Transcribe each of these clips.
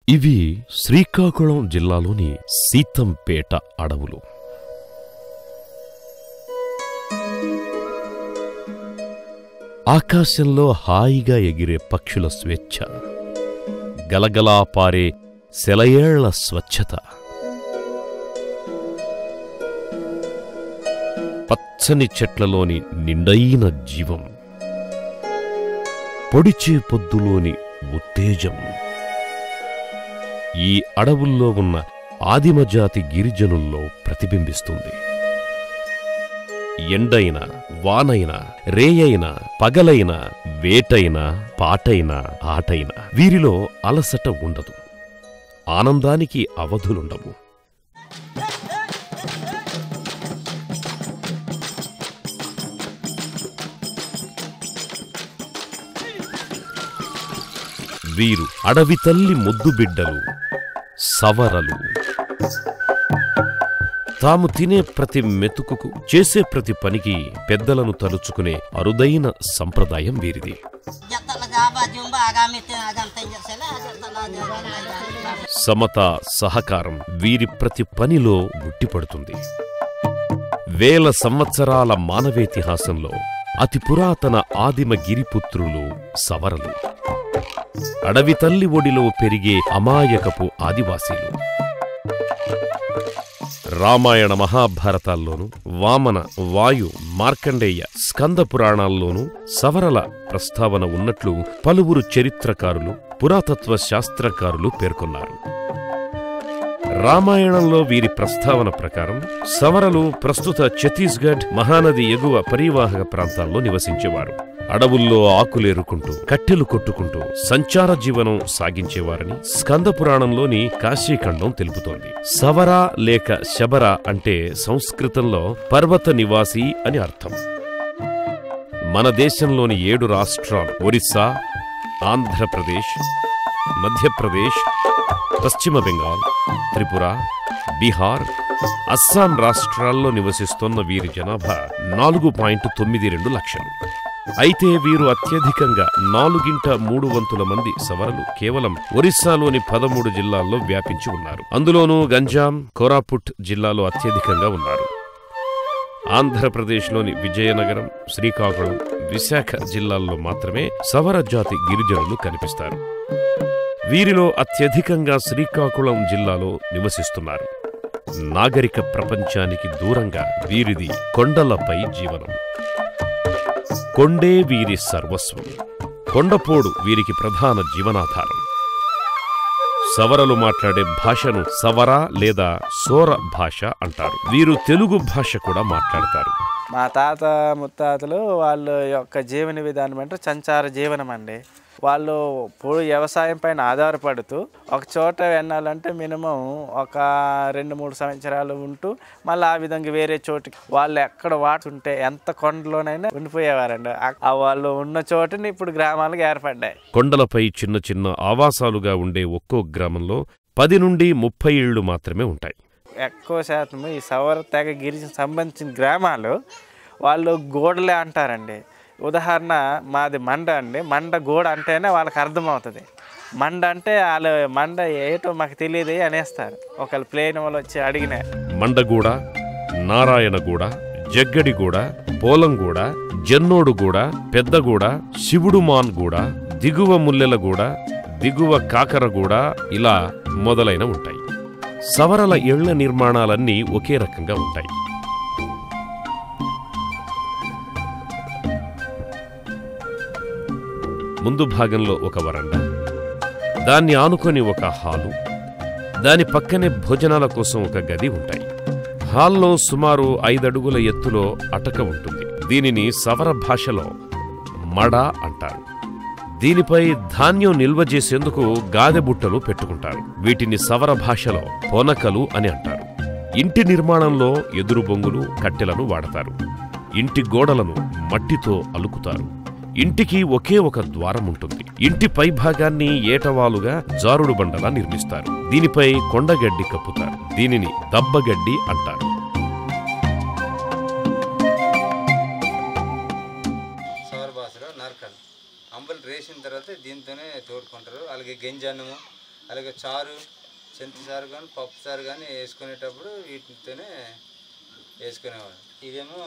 ఇవి శ్రీకాకుళం జిల్లాలోని సీతంపేట అడవులు. ఆకాశంలో హాయిగా ఎగిరే పక్షుల స్వేచ్ఛ, గలగలా పారే సెలయేళ్ల స్వచ్ఛత, పచ్చని చెట్లలోని నిండైన జీవం, పొడిచే పొద్దులోని ఉత్తేజం, ఈ అడవుల్లో ఉన్న ఆదిమజాతి గిరిజనుల్లో ప్రతిబింబిస్తుంది. ఎండైనా, వానైనా, రేయైనా, పగలైనా, వేటైనా, పాటైనా, ఆటైనా వీరిలో అలసట ఉండదు, ఆనందానికి అవధులుండవు. వీరు అడవి తల్లి ముద్దుబిడ్డలు, సవరలు. తాము తినే ప్రతి మెతుకుకు, చేసే ప్రతి పనికి పెద్దలను తలుచుకునే అరుదైన సంప్రదాయం వీరిది. సమత, సహకారం వీరి ప్రతి పనిలో గుట్టిపడుతుంది. వేల సంవత్సరాల మానవేతిహాసంలో అతి పురాతన ఆదిమ గిరిపుత్రులు సవరలు. అడవి తల్లి ఒడిలో పెరిగే అమాయకపు ఆదివాసీలు. రామాయణ మహాభారతాల్లోనూ, వామన, వాయు, మార్కండేయ, స్కంద పురాణాల్లోనూ సవరల ప్రస్తావన ఉన్నట్లు పలువురు చరిత్రకారులు, పురాతత్వ శాస్త్రకారులు పేర్కొన్నారు. రామాయణంలో వీరి ప్రస్తావన ప్రకారం సవరలు ప్రస్తుత ఛత్తీస్గఢ్ మహానది ఎగువ పరివాహక ప్రాంతాల్లో నివసించేవారు. అడవుల్లో ఆకులేరుకుంటూ, కట్టెలు కొట్టుకుంటూ సంచార జీవనం సాగించేవారని స్కంద పురాణంలోని కాశీఖండం తెలుపుతోంది. సవర లేక శబర అంటే సంస్కృతంలో పర్వత నివాసి అని అర్థం. మన దేశంలోని 7 రాష్ట్రాలు ఒరిస్సా, ఆంధ్రప్రదేశ్, మధ్యప్రదేశ్, పశ్చిమ బెంగాల్, త్రిపుర, బీహార్, అస్సాం రాష్ట్రాల్లో నివసిస్తోన్న వీరి జనాభా 4.92 లక్షలు. అయితే వీరు అత్యధికంగా 4/3 మంది సవరలు కేవలం ఒరిస్సాలోని 13 జిల్లాల్లో వ్యాపించి ఉన్నారు. అందులోనూ గంజాం, కోరాపుట్ జిల్లాలో అత్యధికంగా ఉన్నారు. ఆంధ్రప్రదేశ్లోని విజయనగరం, శ్రీకాకుళం, విశాఖ జిల్లాల్లో మాత్రమే సవర జాతి గిరిజనులు కనిపిస్తారు. వీరిలో అత్యధికంగా శ్రీకాకుళం జిల్లాలో నివసిస్తున్నారు. నాగరిక ప్రపంచానికి దూరంగా వీరిది కొండలపై జీవనం. కొండే వీరి సర్వస్వం. కొండపోడు వీరికి ప్రధాన జీవనాధారం. సవరలు మాట్లాడే భాషను సవర లేదా సోర భాష అంటారు. వీరు తెలుగు భాష కూడా మాట్లాడతారు. మా తాత ముత్తాతలు వాళ్ళ యొక్క జీవన విధానం అంటే సంచార జీవనం అండి. వాళ్ళు పొడి వ్యవసాయం పైన ఆధారపడుతూ ఒక చోట వెళ్ళాలంటే మినిమం ఒక 2-3 సంవత్సరాలు ఉంటూ మళ్ళీ ఆ విధంగా వేరే చోటుకి వాళ్ళు ఎక్కడ వాడుతుంటే ఎంత కొండలోనైనా ఉండిపోయేవారండి. వాళ్ళు ఉన్న చోటుని ఇప్పుడు గ్రామాలకు ఏర్పడ్డాయి. కొండలపై చిన్న చిన్న ఆవాసాలుగా ఉండే ఒక్కో గ్రామంలో 10 నుండి 30 ఇళ్లు మాత్రమే ఉంటాయి. ఎక్కువ శాతం ఈ సవర తెగ గిరిజన సంబంధించిన గ్రామాలు వాళ్ళు గోడలే అంటారండి. ఉదాహరణ మాది మండ అండి. మండ గోడ అంటేనే వాళ్ళకి అర్థమవుతుంది. మండ అంటే వాళ్ళు మండ ఏటో మాకు తెలియదు అనేస్తారు. ఒకళ్ళు ప్లేన్ వాళ్ళు వచ్చి అడిగిన మండగూడ, నారాయణగూడ, జగ్గడిగూడ, పోలంగూడ, జన్నోడుగూడ, పెద్దగూడ, శివుడుమాన్గూడ, దిగువ ముల్లెలగూడ, దిగువ కాకరగూడ ఇలా మొదలైన ఉంటాయి. సవరల ఇళ్ల నిర్మాణాలన్నీ ఒకే రకంగా ఉంటాయి. ముందు భాగంలో ఒక వరండా, దాన్ని ఆనుకొని ఒక హాలు, దాని పక్కనే భోజనాల కోసం ఒక గది ఉంటాయి. హాల్లో సుమారు 5 అడుగుల ఎత్తులో అటక ఉంటుంది. దీనిని సవర భాషలో మడ అంటారు. దీనిపై ధాన్యం నిల్వ చేసేందుకు గాదె బుట్టలు పెట్టుకుంటారు. వీటిని సవర భాషలో పొనకలు అని అంటారు. ఇంటి నిర్మాణంలో ఎదురు బొంగులు, కట్టెలను వాడతారు. ఇంటి గోడలను మట్టితో అలుకుతారు. ఇంటికి ఒకే ఒక ద్వారం ఉంటుంది. ఇంటి పైభాగాన్ని ఏటవాలుగా జారుడు బండలా నిర్మిస్తారు. దీనిపై కొండగడ్డి కప్పుతారు. దీనిని దబ్బగడ్డి అంటారు. అంబలు రేసిన తర్వాత దీంతోనే తోడుకుంటారు. అలాగే గంజన్నము, అలాగే చారు, చింత చారు కానీ పప్పు చారు కానీ వేసుకునేటప్పుడు వీటితోనే వేసుకునేవాడు. ఇదేమో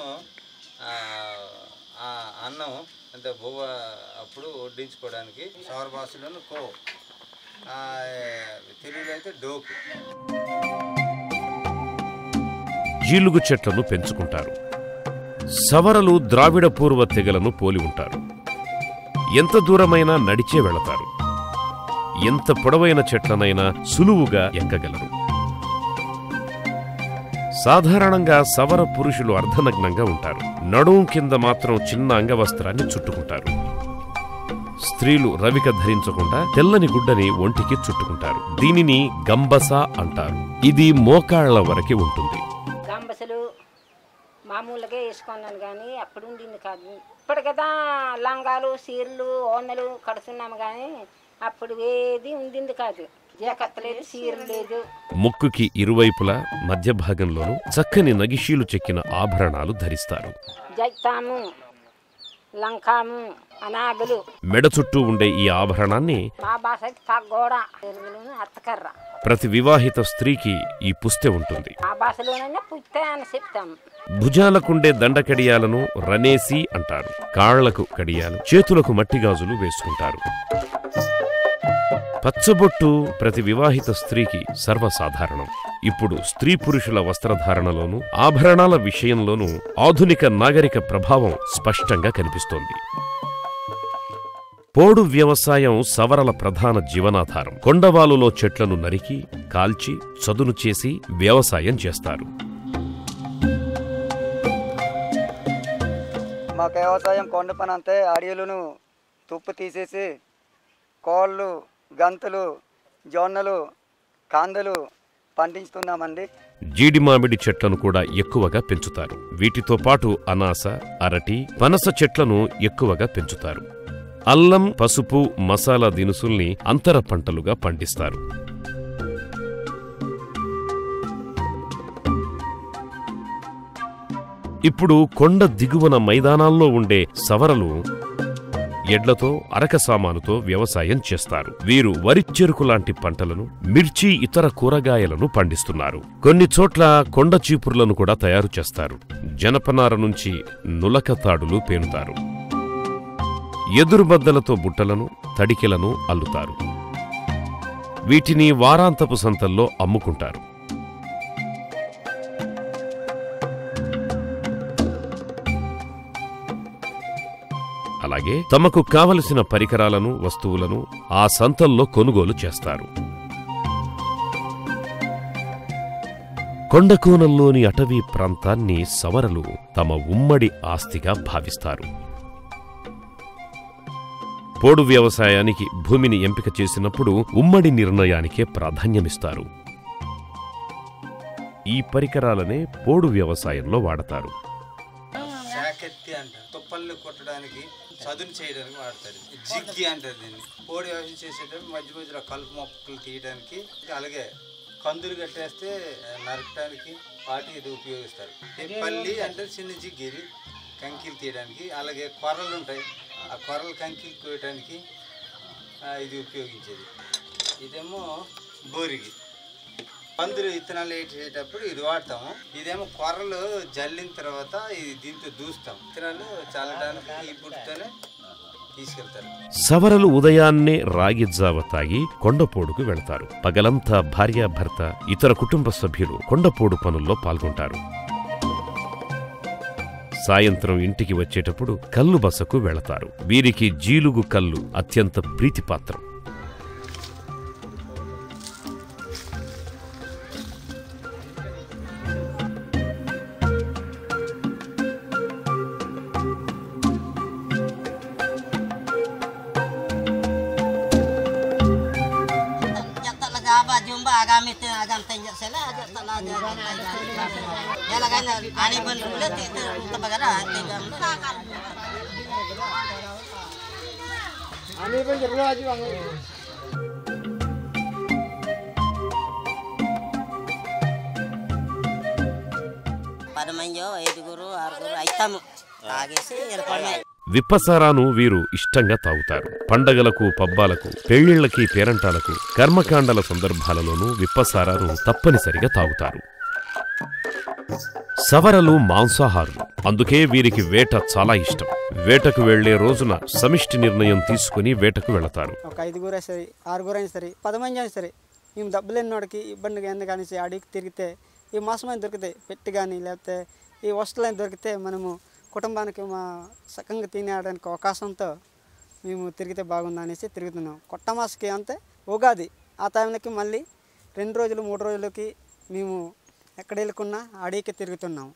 అన్నం అంటే బువ్వ అప్పుడు వడ్డించుకోవడానికి సౌర భాషలోను కో, తెలుగులో అయితే డోకు. జీలుగు చెట్లను పెంచుకుంటారు. సవరలు ద్రావిడ పూర్వ తెగలను పోలి ఉంటారు. ఎంత దూరమైనా నడిచే వెళతారు. ఎంత పొడవైన చెట్లనైనా సులువుగా ఎక్కగలరు. సాధారణంగా సవర పురుషులు అర్ధనగ్నంగా ఉంటారు. నడుం కింద మాత్రం చిన్న అంగవస్త్రాన్ని చుట్టుకుంటారు. స్త్రీలు రవిక ధరించకుండా తెల్లని గుడ్డని ఒంటికి చుట్టుకుంటారు. దీనిని గంబస అంటారు. ఇది మోకాళ్ల వరకు ఉంటుంది. గంబసలు మామూలుగా వేసుకున్నాను కానీ అప్పుడు ఉండింది కాదు. ఇప్పుడు కదా లంగాలు, సీరలు, ఓనలు కడుతున్నాము కానీ అప్పుడు ఏది ఉండింది కాదు. జాకెట్ లేదు, సీర లేదు. ముక్కుకి ఇరువైపులా మధ్య భాగంలోనూ చక్కని నగిషీలు చెక్కిన ఆభరణాలు ధరిస్తారు. జైతాము, లంకాము, అనాగులు. మెడ చుట్టూ ఉండే ఈ ఆభరణాన్ని మా భాష పగ్గోడ, అత్తకర్ర. ప్రతి వివాహిత స్త్రీకి ఈ పుస్తె ఉంటుంది. మా భాషలోనైనా పుస్తే అని చెప్తాం. భుజాలకుండే దండ కడియాలను రనేసి అంటారు. కాళ్లకు కడియాలు, చేతులకు మట్టిగాజులు వేసుకుంటారు. పచ్చబొట్టు ప్రతి వివాహిత స్త్రీకి సర్వసాధారణం. ఇప్పుడు స్త్రీ పురుషుల వస్త్రధారణలోనూ ఆభరణాల విషయంలోనూ ఆధునిక నాగరిక ప్రభావం స్పష్టంగా కనిపిస్తోంది. పోడు వ్యవసాయం సవరల ప్రధాన జీవనాధారం. కొండవాలులో చెట్లను నరికి, కాల్చి, చదును చేసి వ్యవసాయం చేస్తారు. మాకు వ్యవసాయం కొండ పని అంతే. అడవులను తుప్పు తీసేసి కోళ్ళు, గంతులు, జొన్నలు, కాందలు పండించుతున్నామండి. జీడి మామిడి చెట్లను కూడా ఎక్కువగా పెంచుతారు. వీటితో పాటు అనాస, అరటి, పనస చెట్లను ఎక్కువగా పెంచుతారు. అల్లం, పసుపు, మసాలా దినుసుల్ని అంతర పంటలుగా పండిస్తారు. ఇప్పుడు కొండ దిగువన మైదానాల్లో ఉండే సవరలు ఎడ్లతో, అరక సామానుతో వ్యవసాయం చేస్తారు. వీరు వరి, చెరుకు లాంటి పంటలను, మిర్చి, ఇతర కూరగాయలను పండిస్తున్నారు. కొన్ని చోట్ల కొండ చీపుర్లను కూడా తయారు చేస్తారు. జనపనార నుంచి నులక తాడులు పేనుతారు. ఎదురుబద్దలతో బుట్టలను, తడికెలను అల్లుతారు. వీటిని వారాంతపు సంతల్లో అమ్ముకుంటారు. అలాగే తమకు కావలసిన పరికరాలను, వస్తువులను ఆ సంతల్లో కొనుగోలు చేస్తారు. కొండకోణంలోని అటవీ ప్రాంతాన్ని సవరలు తమ ఉమ్మడి ఆస్తిగా భావిస్తారు. పోడు వ్యవసాయానికి భూమిని ఎంపిక చేసినప్పుడు ఉమ్మడి నిర్ణయానికే ప్రాధాన్యమిస్తారు. ఈ పరికరాలనే పోడు వ్యవసాయంలో వాడతారు. తుప్పల్ని కొట్టడానికి, చదును చేయడానికి వాడతారు. జిగ్గి అంటారు దీన్ని. పోడి వ్యవసాయం చేసేటప్పుడు మధ్య మధ్యలో కలుపు మొక్కలు తీయడానికి, అలాగే కందులు కట్టేస్తే నరకడానికి వాటి ఇది ఉపయోగిస్తారు. పల్లి అంటే చిన్న జిగ్గిరి, కంకిలు తీయడానికి. అలాగే కొర్రలు ఉంటాయి, ఆ కొర్రలు కంకిలు కోయడానికి ఇది ఉపయోగించేది. ఇదేమో బోరికి, కందులు విత్తనాలు వేసేటప్పుడు ఇది వాడతాము. ఇదేమో కొర్రలు జల్లిన తర్వాత ఇది దీంతో దూస్తాం. విత్తనాలు చల్లడానికి ఈ బుట్టతోనే తీసుకెళ్తారు. సవరలు ఉదయాన్నే రాగి జావ తాగి కొండపోడుకు వెళతారు. పగలంతా భార్యాభర్త, ఇతర కుటుంబ సభ్యులు కొండపోడు పనుల్లో పాల్గొంటారు. సాయంత్రం ఇంటికి వచ్చేటప్పుడు కల్లు బసకు వెళతారు. వీరికి జీలుగు కల్లు అత్యంత ప్రీతిపాత్రం. kami tinagantay niya sila. Talaga Yalagay ani pun ulit itu tabagara tinggal. Ani pun jeru aja bang. Pada manjo ఐదుగురు ఆరుగురు అయితాము తాగేసి వెళ్ళిపోవడమే. విప్పసారాను వీరు ఇష్టంగా తాగుతారు. పండగలకు, పబ్బాలకు, పెళ్లిళ్లకి, పేరంటాలకు, కర్మకాండల సందర్భాలలోనూ విప్పసారాను తప్పనిసరిగా తాగుతారు. సవరలు మాంసాహారులు, అందుకే వీరికి వేట చాలా ఇష్టం. వేటకు వెళ్లే రోజున సమిష్టి నిర్ణయం తీసుకుని వేటకు వెళతారు. ఒక 5గురు సరే, 6గురైనా సరే, 10 మంది అయినా సరే, మేము డబ్బులేనోడికి ఇబ్బందిగా ఎందుకని అడిగి తిరిగితే ఈ మాసమైన దొరికితే పెట్టి కానీ లేకపోతే ఈ వస్తువులైన దొరికితే మనము కుటుంబానికి మా సకంగా తినేయడానికి అవకాశంతో మేము తిరిగితే బాగుందనేసి తిరుగుతున్నాం. కొట్ట మాసకి అంతే ఉగాది ఆ టైంకి మళ్ళీ 2 రోజులు 3 రోజులకి మేము ఎక్కడ వెళ్ళకున్నా అడవికి తిరుగుతున్నాము.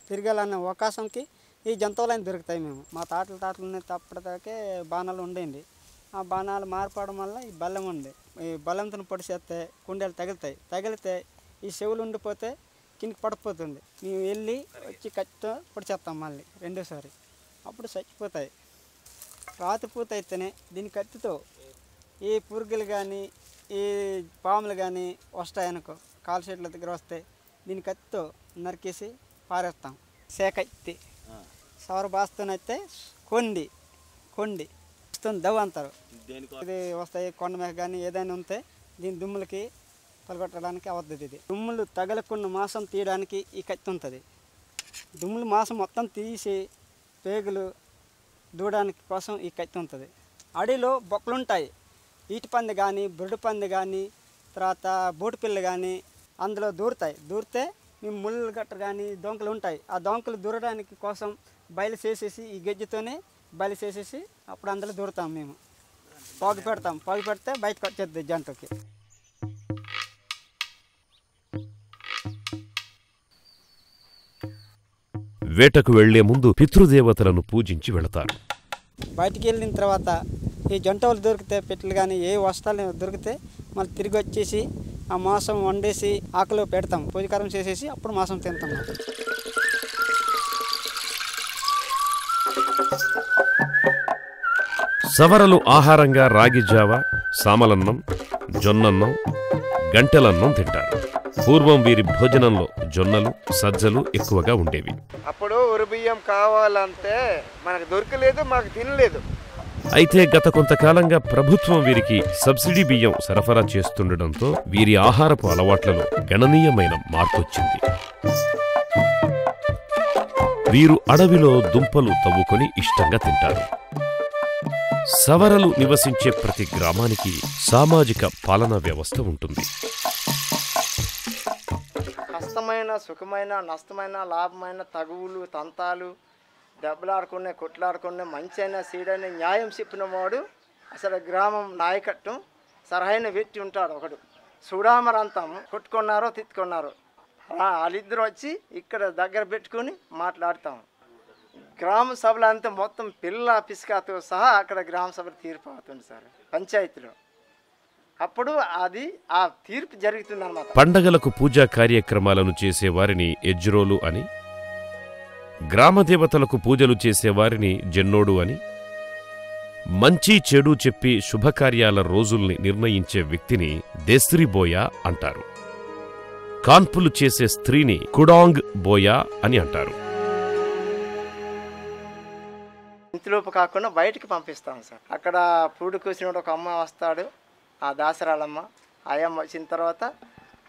తిరగాలన్న అవకాశంకి ఈ జంతువులైన దొరుకుతాయి. మేము మా తాతలు తప్పటిదాకే బాణాలు ఉండేయండి. ఆ బాణాలు మారిపోవడం వల్ల ఈ బలం ఉంది. ఈ బలంతో పొడిచేస్తే కుండలు తగిలితే ఈ చెవులు ఉండిపోతే కిందికి పడిపోతుంది. మేము వెళ్ళి వచ్చి కత్తితో పొడిచేస్తాం మళ్ళీ రెండోసారి, అప్పుడు చచ్చిపోతాయి. రాతిపూత అయితేనే దీని కత్తితో ఈ పురుగులు కానీ ఈ పాములు కానీ వస్తాయనుకో, కాలు చెట్ల దగ్గర వస్తే దీని కత్తితో నరికేసి పారేస్తాం. సేకత్తి సవర బాస్తోనైతే కొండి దవ్వ అంటారు. ఇది వస్తాయి కొండ మీద కానీ ఏదైనా ఉంటే దీని దుమ్ములకి పలగొట్టడానికి అవుతుంది. ఇది దుమ్ములు తగలకున్న మాంసం తీయడానికి ఈ కత్తి ఉంటుంది. దుమ్ములు మాంసం మొత్తం తీసి పేగులు దూడడానికి కోసం ఈ కత్తి ఉంటుంది. అడవిలో బొక్కలు ఉంటాయి. ఈటి పంది కానీ బురుడు పంది కానీ తర్వాత బోటు పిల్ల కానీ అందులో దూరితే మేము ముళ్ళు గట్ట కానీ దొంకలు ఉంటాయి. ఆ దొంకలు దూరడానికి కోసం బయలు చేసేసి ఈ గెజ్జతోనే బయలు చేసేసి అప్పుడు అందులో దూరుతాం. మేము పొగ పెడితే బయటకు వచ్చేది జంతువుకి. వేటకు వెళ్లే ముందు పితృదేవతలను పూజించి వెళతారు. బయటికి వెళ్ళిన తర్వాత ఈ జంతువులు దొరికితే పెట్టలు కానీ ఏ వస్తాలు దొరికితే మళ్ళీ తిరిగి వచ్చేసి ఆ మాంసం వండేసి ఆకులో పెడతాం. పూజకారం చేసేసి అప్పుడు మాంసం తింటాం. సవరలు ఆహారంగా రాగి జావ, సామలన్నం, జొన్నన్నం, గంటెలన్నం తింటారు. పూర్వం వీరి భోజనంలో జొన్నలు, సజ్జలు ఎక్కువగా ఉండేవి. అప్పుడు ఉరుబియ్యం కావాలంటే మనకు దొరకలేదు, మాకు తినలేదు. అయితే గత కొంతకాలంగా ప్రభుత్వం వీరికి సబ్సిడీ బియ్యం సరఫరా చేస్తుండటంతో వీరి ఆహారపు అలవాట్లలో గణనీయమైన మార్పొచ్చింది. వీరు అడవిలో దుంపలు తవ్వుకొని ఇష్టంగా తింటారు. సవరలు నివసించే ప్రతి గ్రామానికి సామాజిక పాలనా వ్యవస్థ ఉంటుంది. కష్టమైన, సుఖమైన, నష్టమైన, లాభమైన, తగువులు, తంతాలు, దెబ్బలాడుకునే, కొట్లాడుకునే, మంచి అయినా సీడైనా న్యాయం చెప్పిన వాడు అసలు గ్రామం నాయకత్వం సరైన వ్యక్తి ఉంటాడు. ఒకడు చూడామరంతాము కొట్టుకున్నారో తిట్టుకున్నారో వాళ్ళిద్దరు వచ్చి ఇక్కడ దగ్గర పెట్టుకుని మాట్లాడతాము. గ్రామ సభలు అంతా మొత్తం పిల్ల పిసుకాతో సహా అక్కడ గ్రామ సభలు తీర్పు అవుతుంది సార్ పంచాయతీలో. అప్పుడు అది ఆ తీర్పు జరుగుతుంది అన్నమాట. పండగలకు పూజా కార్యక్రమాలను చేసేవారిని ఎజ్రోలు అని, గ్రామదేవతలకు పూజలు చేసేవారిని జెన్నోడు అని, మంచి చెడు చెప్పి శుభకార్యాల రోజుల్ని నిర్ణయించే వ్యక్తిని దేస్త్రీబోయా అంటారు. కాన్పులు చేసే స్త్రీని కుడాంగ్ బోయా అని అంటారు. ఇంటిలోపు కాకుండా బయటికి పంపిస్తాం సార్. అక్కడ పూడు కూర్చుని ఒక అమ్మ వస్తాడు, ఆ దాసరాలమ్మ. ఆ అమ్మ వచ్చిన తర్వాత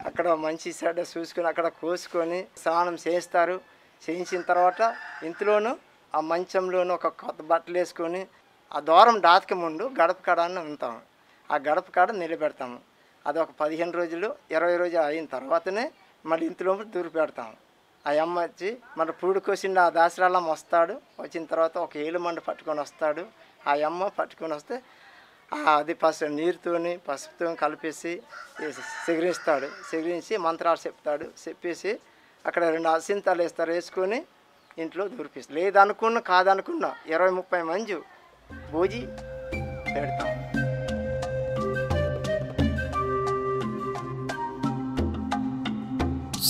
అక్కడ మంచి చెడ్డ చూసుకొని అక్కడ కోసుకొని స్నానం చేస్తారు. చేయించిన తర్వాత ఇంట్లోనూ ఆ మంచంలోనూ ఒక కొత్త బట్టలు వేసుకొని ఆ దూరం దాతక ముందు గడప కాడని ఉంటాం. ఆ గడప కాడ నిలబెడతాము. అది ఒక 15 రోజులు 20 రోజులు అయిన తర్వాతనే మళ్ళీ ఇంట్లో దూరి పెడతాము. ఆ అమ్మ వచ్చి మన పూడు కోసిన ఆ దాసరాలమ్మ వస్తాడు. వచ్చిన తర్వాత ఒక ఏలుమండ పట్టుకొని వస్తాడు. ఆ అమ్మ పట్టుకొని వస్తే అది నీరుతోని పసుపుతో కలిపేసి సిగరిస్తాడు. సిగరించి మంత్రాలు చెప్తాడు. చెప్పేసి అక్కడ 2 అసింతాలు వేస్తారు. వేసుకొని ఇంట్లో దూరిపిస్తారు. లేదనుకున్నా కాదనుకున్నా 20-30 మంది భోజి పెడతాం.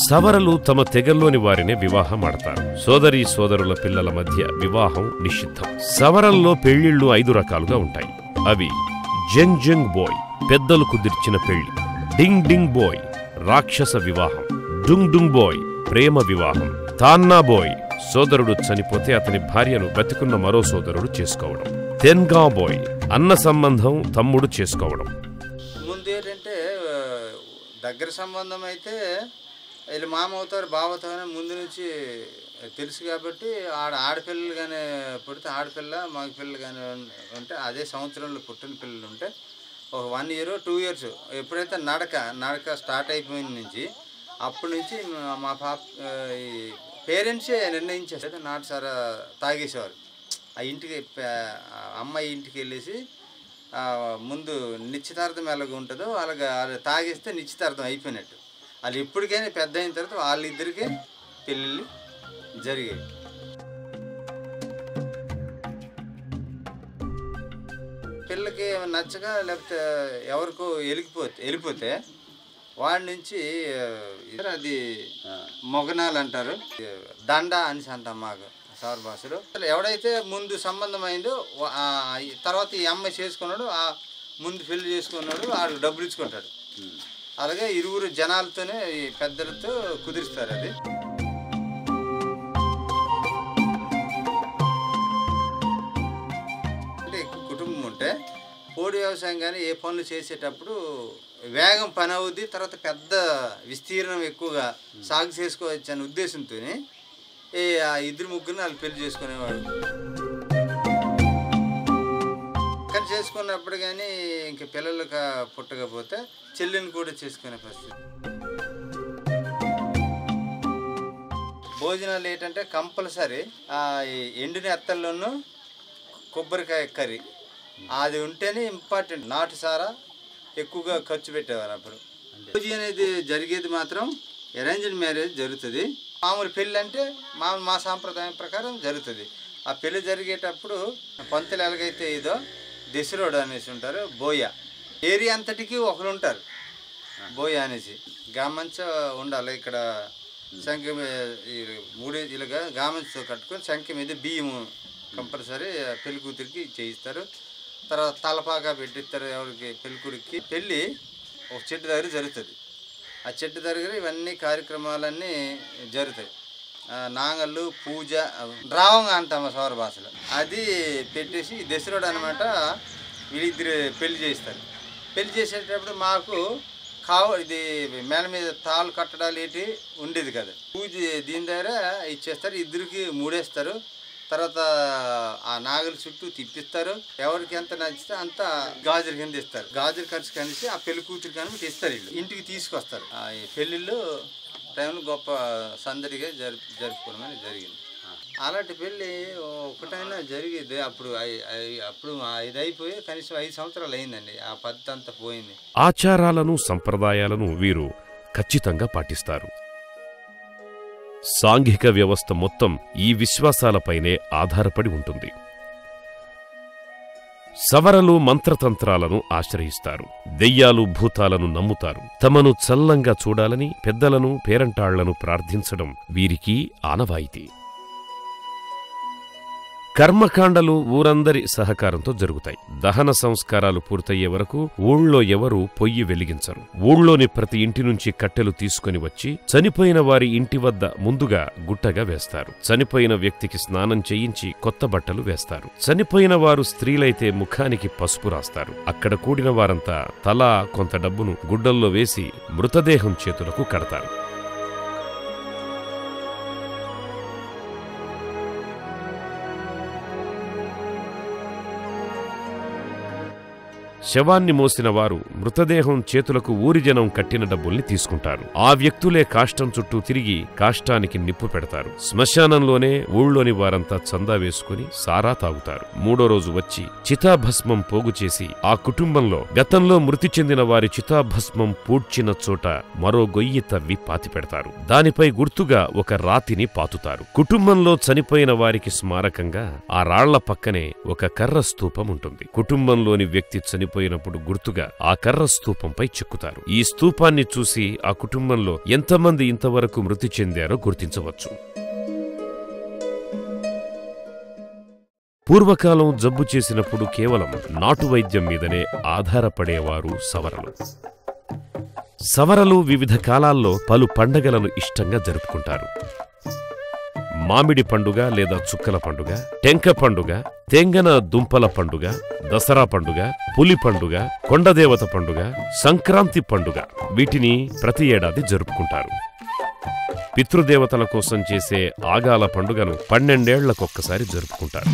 సవరలు తమ తెగల్లోని వారినే వివాహమాడతారు. సోదరీ సోదరుల పిల్లల మధ్య వివాహం నిషిద్ధం. సవరల్లో పెళ్లిళ్లు 5 రకాలుగా ఉంటాయి. అవి జంగ్ జంగ్ బోయ్, పెద్దలు కుదిర్చిన పెళ్లి; డింగ్ డింగ్ బోయ్, రాక్షస వివాహం; డుంగ్ డుంగ్ బోయ్, ప్రేమ వివాహం; తాన్నా బోయ్, సోదరుడు చనిపోతే అతని భార్యను బతికున్న మరో సోదరుడు చేసుకోవడం; తెన్గా బోయ్, అన్న సంబంధం తమ్ముడు చేసుకోవడం. ముందు ఏంటంటే దగ్గర సంబంధం అయితే వీళ్ళు మామ అవుతారు, బావ అవుతారని ముందు నుంచి తెలుసు కాబట్టి ఆడపిల్లలు కానీ పుడితే ఆడపిల్ల మగ పిల్లలు కానీ ఉంటే అదే సంవత్సరంలో పుట్టిన పిల్లలు ఉంటే ఒక 1 year 2 years ఎప్పుడైతే నడక స్టార్ట్ అయిపోయిన నుంచి అప్పటి నుంచి మా పాప ఈ పేరెంట్సే నిర్ణయించేది నాటుసారా తాగేసేవారు. ఆ ఇంటికి అమ్మాయి ఇంటికి వెళ్ళేసి ముందు నిశ్చితార్థం ఎలాగ ఉంటుందో అలాగ తాగేస్తే నిశ్చితార్థం అయిపోయినట్టు. వాళ్ళు ఎప్పటికైనా పెద్ద అయిన తర్వాత వాళ్ళిద్దరికీ పెళ్ళిళ్ళు జరిగాయి. పిల్లకి నచ్చక లేకపోతే ఎవరికో వెళ్ళిపోతే వాడి నుంచి అది మొగనాలు అంటారు, దండ అనేసి అంటాం మాకు సౌర భాషలో. ఎవడైతే ముందు సంబంధం అయిందో తర్వాత ఈ అమ్మాయి చేసుకున్నాడు, ఆ ముందు పెళ్లి చేసుకున్నాడు, వాడు డబ్బులు ఇచ్చుకుంటాడు. అలాగే ఇరువురు జనాలతోనే ఈ పెద్దలతో కుదిరిస్తారు. అది అంటే కుటుంబం ఉంటే పోడు వ్యవసాయం కానీ ఏ పనులు చేసేటప్పుడు వేగం పని అవుద్ది, తర్వాత పెద్ద విస్తీర్ణం ఎక్కువగా సాగు చేసుకోవచ్చు అనే ఉద్దేశంతో ఆ 2-3 వాళ్ళు పెళ్లి చేసుకునేవాడు. కానీ చేసుకున్నప్పుడు కానీ ఇంక పిల్లలు పుట్టకపోతే చెల్లిని కూడా చేసుకునే పరిస్థితి. భోజనాలు ఏంటంటే కంపల్సరీ ఎండిన ఎత్తల్లోనూ కొబ్బరికాయ కర్రీ అది ఉంటేనే ఇంపార్టెంట్. నాటు సారా ఎక్కువగా ఖర్చు పెట్టేవారు అప్పుడు. భోజనం అనేది జరిగేది మాత్రం అరేంజ్డ్ మ్యారేజ్ జరుగుతుంది. మామూలు పెళ్ళి అంటే మా సాంప్రదాయం ప్రకారం జరుగుతుంది. ఆ పెళ్ళి జరిగేటప్పుడు పంతులు ఎలాగైతే ఇదో దెసిరోడు అనేసి ఉంటారు, బోయ ఏరియా అంతటికి ఒకరు ఉంటారు బోయ అనేసి. గామంచ ఉండాలి ఇక్కడ, శంఖ ఇలాగా గామంచతో కట్టుకొని శంఖ మీద బియ్యము కంపల్సరీ పెళ్లి కూతురికి చేయిస్తారు. తర్వాత తలపాగా పెట్టిస్తారు ఎవరికి పెళ్ళికొడుకి. పెళ్ళి ఒక చెట్టు దగ్గర జరుగుతుంది. ఆ చెట్టు దగ్గర ఇవన్నీ కార్యక్రమాలన్నీ జరుగుతాయి. నాంగళ్ళు, పూజ, డ్రావంగా అంటాము సౌర భాషలో. అది పెట్టేసి దసరోడు అనమాట వీళ్ళిద్దరు పెళ్లి చేస్తారు. పెళ్లి చేసేటప్పుడు మాకు ఇది మేన మీద తాళ్ళు కట్టడాలు ఏంటి ఉండేది కదా. పూజ దీని దగ్గర ఇచ్చేస్తారు, ఇద్దరికి మూడేస్తారు. తర్వాత ఆ నాగలి చుట్టూ తిప్పిస్తారు. ఎవరికి ఎంత నచ్చితే అంత గాజులు కింద ఇస్తారు. గాజులు ఖర్చు కలిసి ఆ పెళ్లి కూతురు కానీ ఇస్తారు. వీళ్ళు ఇంటికి తీసుకొస్తారు. ఆ పెళ్ళిళ్ళు టైంలో గొప్ప సందడిగా జరుపుకోవడం అనేది జరిగింది. అలాంటి పెళ్ళి ఒకటైనా జరిగేది. అప్పుడు ఇది అయిపోయి కనీసం 5 సంవత్సరాలు అయిందండి. ఆ పద్ధతి అంతా పోయింది. ఆచారాలను సంప్రదాయాలను వీరు ఖచ్చితంగా పాటిస్తారు. సాంఘిక వ్యవస్థ మొత్తం ఈ విశ్వాసాలపైనే ఆధారపడి ఉంటుంది. సవరలు మంత్రతంత్రాలను ఆశ్రయిస్తారు. దెయ్యాలు, భూతాలను నమ్ముతారు. తమను చల్లంగా చూడాలని పెద్దలను, పేరంటాళ్లను ప్రార్థించడం వీరికి ఆనవాయితీ. కర్మకాండలు ఊరందరి సహకారంతో జరుగుతాయి. దహన సంస్కారాలు పూర్తయ్యే వరకు ఊళ్ళో ఎవరూ పొయ్యి వెలిగించరు. ఊళ్ళోని ప్రతి ఇంటి నుంచి కట్టెలు తీసుకుని వచ్చి చనిపోయిన వారి ఇంటి వద్ద ముందుగా గుట్టగా వేస్తారు. చనిపోయిన వ్యక్తికి స్నానం చేయించి కొత్త బట్టలు వేస్తారు. చనిపోయిన వారు స్త్రీలైతే ముఖానికి పసుపు రాస్తారు. అక్కడ కూడిన వారంతా తలా కొంత డబ్బును గుడ్డల్లో వేసి మృతదేహం చేతులకు కడతారు. శవాన్ని మోసిన వారు మృతదేహం చేతులకు ఊరిజనం కట్టిన డబ్బుల్ని తీసుకుంటారు. ఆ వ్యక్తులే కాష్టం చుట్టూ తిరిగి కాష్టానికి నిప్పు పెడతారు. శ్మశానంలోనే ఊళ్ళోని వారంతా చందా వేసుకుని సారా తాగుతారు. 3వ రోజు వచ్చి చితాభస్మం పోగు చేసి ఆ కుటుంబంలో గతంలో మృతి చెందిన వారి చితాభస్మం పూడ్చిన చోట మరో గొయ్యి తవ్వి పాతిపెడతారు. దానిపై గుర్తుగా ఒక రాతిని పాతుతారు. కుటుంబంలో చనిపోయిన వారికి స్మారకంగా ఆ రాళ్ల పక్కనే ఒక కర్ర స్తూపం ఉంటుంది. కుటుంబంలోని వ్యక్తి చనిపోయినప్పుడు గుర్తుగా ఆ కర్ర స్తూపంపై చెక్కుతారు. ఈ స్తూపాన్ని చూసి ఆ కుటుంబంలో ఎంతమంది ఇంతవరకు మృతి చెందారో గుర్తించవచ్చు. పూర్వకాలం జబ్బు చేసినప్పుడు కేవలం నాటు వైద్యం మీదనే ఆధారపడేవారు సవరలు. సవరలు వివిధ కాలాల్లో పలు పండగలను ఇష్టంగా జరుపుకుంటారు. మామిడి పండుగ లేదా చుక్కల పండుగ, టెంక పండుగ, తెంగన దుంపల పండుగ, దసరా పండుగ, పులి పండుగ, కొండదేవత పండుగ, సంక్రాంతి పండుగ వీటిని ప్రతి ఏడాది జరుపుకుంటారు. పితృదేవతల కోసం చేసే ఆగాల పండుగను 12 ఏళ్లకొక్కసారి జరుపుకుంటారు.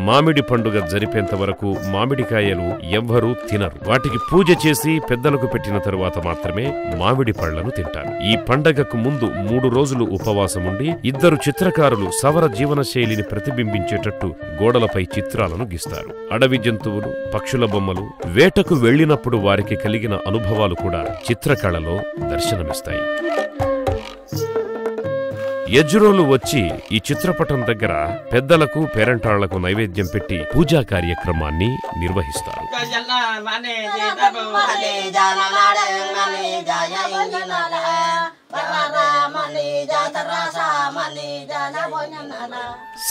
మామిడి పండుగ జరిపేంత వరకు మామిడికాయలు ఎవ్వరూ తినరు. వాటికి పూజ చేసి పెద్దలకు పెట్టిన తరువాత మాత్రమే మామిడి పళ్లను తింటారు. ఈ పండగకు ముందు 3 రోజులు ఉపవాసముండి ఇద్దరు చిత్రకారులు సవర జీవన శైలిని ప్రతిబింబించేటట్టు గోడలపై చిత్రాలను గీస్తారు. అడవి జంతువులు, పక్షుల బొమ్మలు, వేటకు వెళ్లినప్పుడు వారికి కలిగిన అనుభవాలు కూడా చిత్రకళలో దర్శనమిస్తాయి. యజ్రోలు వచ్చి ఈ చిత్రపటం దగ్గర పెద్దలకు పేరంటాళ్లకు నైవేద్యం పెట్టి పూజా కార్యక్రమాన్ని నిర్వహిస్తారు.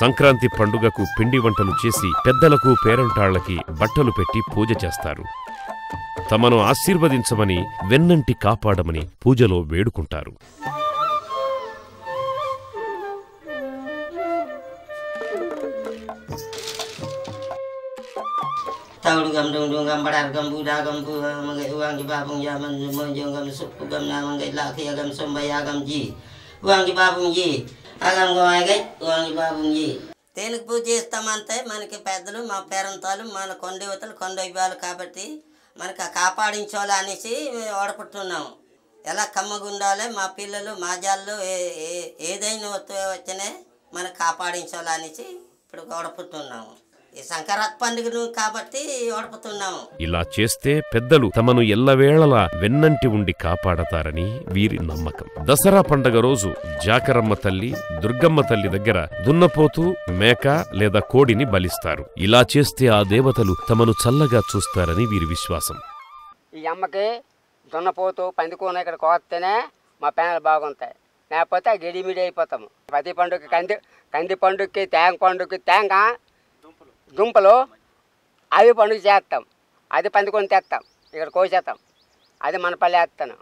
సంక్రాంతి పండుగకు పిండి వంటలు చేసి పెద్దలకు పేరంటాళ్లకి బట్టలు పెట్టి పూజ చేస్తారు. తమను ఆశీర్వదించమని, వెన్నంటి కాపాడమని పూజలో వేడుకుంటారు. Tahu gam dong dong gam badar gam buda gam bu mangai uang di babung zaman monjong gam suku gam na mangai laki gam sombaya gam ji uang di babung ji agam gomagai uang di babung ji దేనికి పూజ చేస్తామంటే మనకి పెద్దలు మా పేరంతాలు మన కొండవతలు కొండైవాళ్ళు కాబట్టి మనకి కాపాడించాలి అనేసి ఓడపడుతున్నాము. ఎలా కమ్మగా ఉండాలి మా పిల్లలు మా జాల్లో ఏదైనా వచ్చినే మనకు కాపాడించాలి అనేసి ఇప్పుడు ఓడపడుతున్నాము. ఈ సంక్రాంతి పండుగను కాబట్టి ఓడపడుతున్నాము. ఇలా చేస్తే పెద్దలు తమను ఎల్లవేళలా వెన్నంటి ఉండి కాపాడతారని వీరి నమ్మకం. దసరా పండగ రోజు జాకరమ్మ తల్లి, దుర్గమ్మ తల్లి దగ్గర దున్నపోతు, మేక లేదా కోడిని బలిస్తారు. ఇలా చేస్తే ఆ దేవతలు తమను చల్లగా చూస్తారని వీరి విశ్వాసం. ఈ అమ్మకి దున్నపోతు పందికోన ఇక్కడ కోస్తేనే మా పేనలు బాగుంటాయి, లేకపోతే గిడిమిడి అయిపోతాము. ప్రతి పండుగ కంది పండుగకి తేంగ దుంపలు అవి పండుగ చేస్తాం. అది పందుకొని తెస్తాం, ఇక్కడ కోసేస్తాం. అది మన పల్లె వేస్తాను.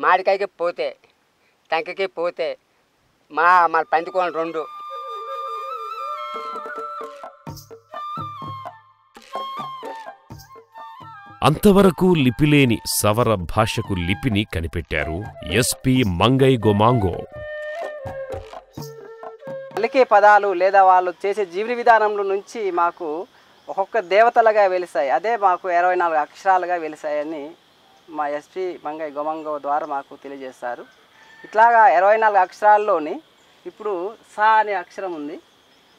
మామిడికాయకి పోతే, టెంకకి పోతే మన పందుకొని 2. అంతవరకు లిపిలేని సవర భాషకు లిపిని కనిపెట్టారు ఎస్పి మంగై గొమాంగో. పలికే పదాలు లేదా వాళ్ళు చేసే జీవన విధానంలో నుంచి మాకు ఒక్కొక్క దేవతలుగా వెలిసాయి. అదే మాకు 24 అక్షరాలుగా వెలిసాయని మా ఎస్పి మంగై గొమంగో ద్వారా మాకు తెలియజేస్తారు. ఇట్లాగా 24 అక్షరాల్లోని ఇప్పుడు సా అనే అక్షరం ఉంది.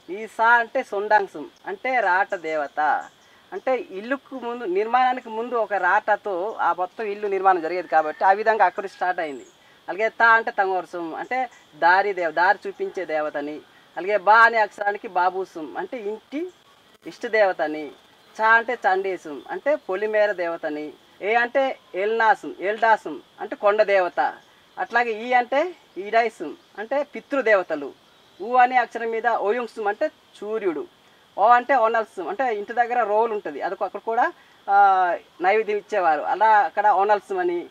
ఈ సా అంటే సొండాంశం, అంటే రాట దేవత. అంటే ఇల్లుకు ముందు, నిర్మాణానికి ముందు ఒక రాటతో ఆ మొత్తం ఇల్లు నిర్మాణం జరిగేది కాబట్టి ఆ విధంగా అక్కడ స్టార్ట్ అయింది. అలాగే తా అంటే తంగవర్సం, అంటే దారి చూపించే దేవతని. అలాగే బా అనే అక్షరానికి బాబూసం, అంటే ఇంటి ఇష్టదేవతని. చా అంటే చండీసం, అంటే పొలిమేర దేవతని. ఏ అంటే ఎల్డాసం, అంటే కొండ దేవత. అట్లాగే ఈ అంటే ఈడైసం, అంటే పితృదేవతలు. ఊ అనే అక్షరం మీద ఓయుంసం, అంటే సూర్యుడు. ఓ అంటే ఓనల్సం, అంటే ఇంటి దగ్గర రోలు ఉంటుంది, అది అక్కడ కూడా నైవేద్యం ఇచ్చేవారు. అలా అక్కడ ఓనల్సం అని.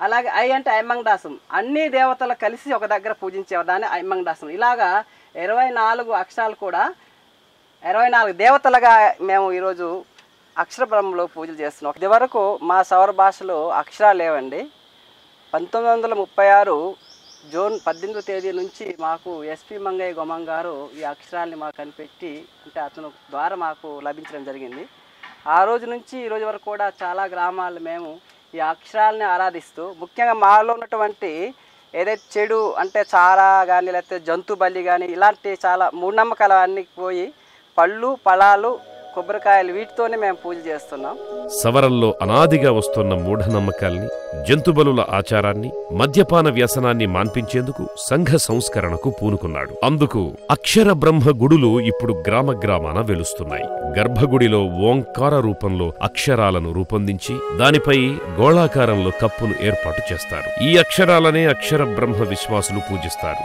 అలాగే ఐ అంటే ఐమంగడాసం, అన్ని దేవతలు కలిసి ఒక దగ్గర పూజించేవారు, దాన్ని ఐమంగడాసం. ఇలాగా 24 అక్షరాలు కూడా 24 దేవతలుగా మేము ఈరోజు అక్షర బ్రహ్మలో పూజలు చేస్తున్నాం. ఇది వరకు మా సౌర భాషలో అక్షరాలు లేవండి. 1936 జూన్ 18వ తేదీ నుంచి మాకు ఎస్పి మంగై గొమంగ్ గారు ఈ అక్షరాల్ని మాకు కనిపెట్టి, అంటే అతను ద్వారా మాకు లభించడం జరిగింది. ఆ రోజు నుంచి ఈ రోజు వరకు కూడా చాలా గ్రామాలు మేము ఈ అక్షరాలని ఆరాధిస్తూ, ముఖ్యంగా మాలో ఉన్నటువంటి ఏదైతే చెడు అంటే చాలా కానీ లేకపోతే జంతు బలి కానీ ఇలాంటి చాలా మూఢనమ్మకాలు అన్నీ పోయి పళ్ళు ఫలాలు కొబ్బరికాయలు వీటితోనే మేము పూజ చేస్తున్నాం. సవరల్లో అనాదిగా వస్తున్న మూఢనమ్మకాల్ని, జంతుబలుల ఆచారాన్ని, మద్యపాన వ్యసనాన్ని మాన్పించేందుకు సంఘ సంస్కరణకు పూనుకున్నాడు. అందుకు అక్షర బ్రహ్మ గుడులు ఇప్పుడు గ్రామ గ్రామాన వెలుస్తున్నాయి. గర్భగుడిలో ఓంకార రూపంలో అక్షరాలను రూపొందించి దానిపై గోళాకారంలో కప్పును ఏర్పాటు చేస్తారు. ఈ అక్షరాలనే అక్షర బ్రహ్మ విశ్వాసులు పూజిస్తారు.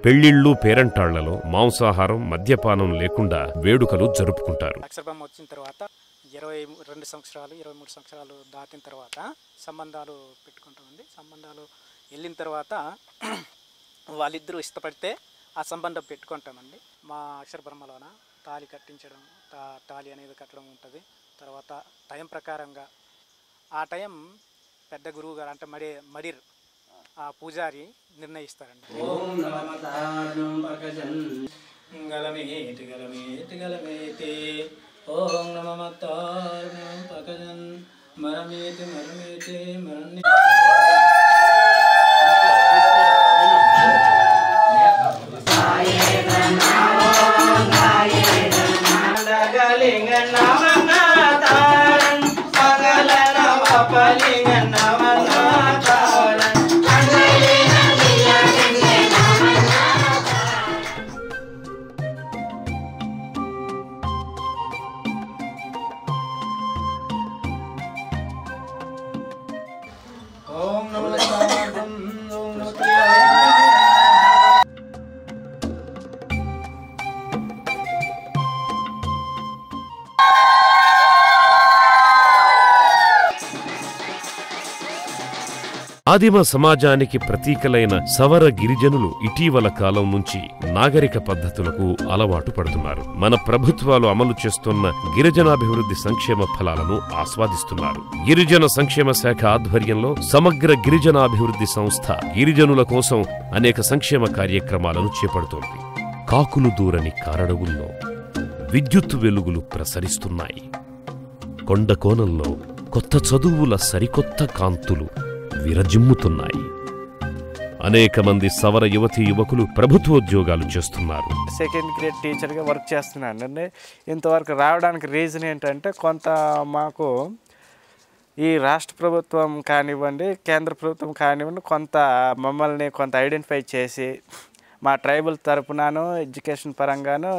పెళ్లిళ్ళు, పేరంటాళ్లలో మాంసాహారం, మద్యపానం లేకుండా వేడుకలు జరుపుకుంటారు. అక్షరబ్రహ్మ వచ్చిన తర్వాత 22 సంవత్సరాలు 23 సంవత్సరాలు దాటిన తర్వాత సంబంధాలు పెట్టుకుంటామండి. సంబంధాలు వెళ్ళిన తర్వాత వాళ్ళిద్దరూ ఇష్టపడితే ఆ సంబంధం పెట్టుకుంటామండి. మా అక్షరబ్రహ్మలోన తాళి కట్టించడం, తాళి అనేది కట్టడం ఉంటుంది. తర్వాత టైం ప్రకారంగా ఆ టైం పెద్ద గురువు గారు అంటే మడిర్ ఆ పూజారి నిర్ణయిస్తారండి. ఓం నమః పకజన్ గలమేతి గలమేతి గలమేతి ఓం నమః పకజన్ మరమేతి మరమేతి మరణి ఆదిమ సమాజానికి ప్రతీకలైన సవర గిరిజనులు ఇటీవల కాలం నుంచి నాగరిక పద్ధతులకు అలవాటు పడుతున్నారు. మన ప్రభుత్వాలు అమలు చేస్తున్న గిరిజనాభివృద్ధి సంక్షేమ ఫలాలను ఆస్వాదిస్తున్నారు. గిరిజన సంక్షేమ శాఖ ఆధ్వర్యంలో సమగ్ర గిరిజనాభివృద్ధి సంస్థ గిరిజనుల కోసం అనేక సంక్షేమ కార్యక్రమాలను చేపడుతోంది. కాకులు దూరని కారడవుల్లో విద్యుత్తు వెలుగులు ప్రసరిస్తున్నాయి. కొండ కోణంలో కొత్త చదువుల సరికొత్త కాంతులు విరజిమ్ముతున్నాయి. అనేక మంది సవర యువతీ యువకులు ప్రభుత్వోద్యోగాలు చేస్తున్నారు. సెకండ్ గ్రేడ్ టీచర్గా వర్క్ చేస్తున్నానండి. ఇంతవరకు రావడానికి రీజన్ ఏంటంటే కొంత మాకు ఈ రాష్ట్ర ప్రభుత్వం కానివ్వండి, కేంద్ర ప్రభుత్వం కానివ్వండి, కొంత మమ్మల్ని కొంత ఐడెంటిఫై చేసి మా ట్రైబల్ తరపునను ఎడ్యుకేషన్ పరంగాను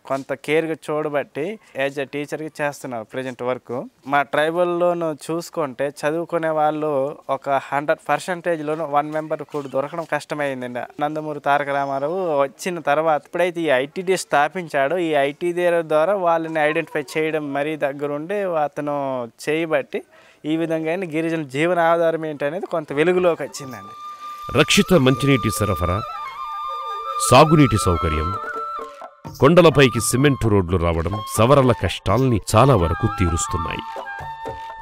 కొంత కేర్గా చూడబట్టి యాజ్ ఎ టీచర్గా చేస్తున్నారు ప్రజెంట్ వరకు. మా ట్రైబల్లోనూ చూసుకుంటే చదువుకునే వాళ్ళు ఒక 100%లోనూ 1 మెంబర్ కూడా దొరకడం కష్టమైందండి. నందమూరి తారక రామారావు వచ్చిన తర్వాత ఎప్పుడైతే ఈ ఐటీడీ స్థాపించాడో ఈ ఐటీడీ ద్వారా వాళ్ళని ఐడెంటిఫై చేయడం మరీ దగ్గరుండి అతను చేయబట్టి ఈ విధంగా గిరిజన జీవన ఆధారం ఏంటనేది కొంత వెలుగులోకి వచ్చిందండి. రక్షిత మంచినీటి సరఫరా, సాగునీటి సౌకర్యం, కొండలపైకి సిమెంటు రోడ్లు రావడం సవరల కష్టాల్ని చాలా వరకు తీరుస్తున్నాయి.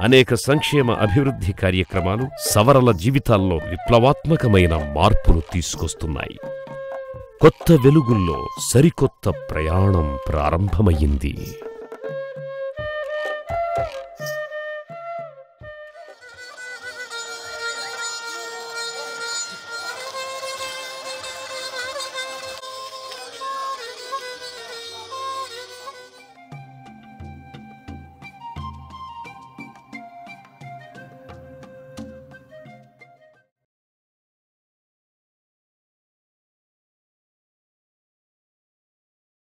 అనేక సంక్షేమ అభివృద్ధి కార్యక్రమాలు సవరల జీవితాల్లో విప్లవాత్మకమైన మార్పులు తీసుకొస్తున్నాయి. కొత్త వెలుగుల్లో సరికొత్త ప్రయాణం ప్రారంభమయ్యింది.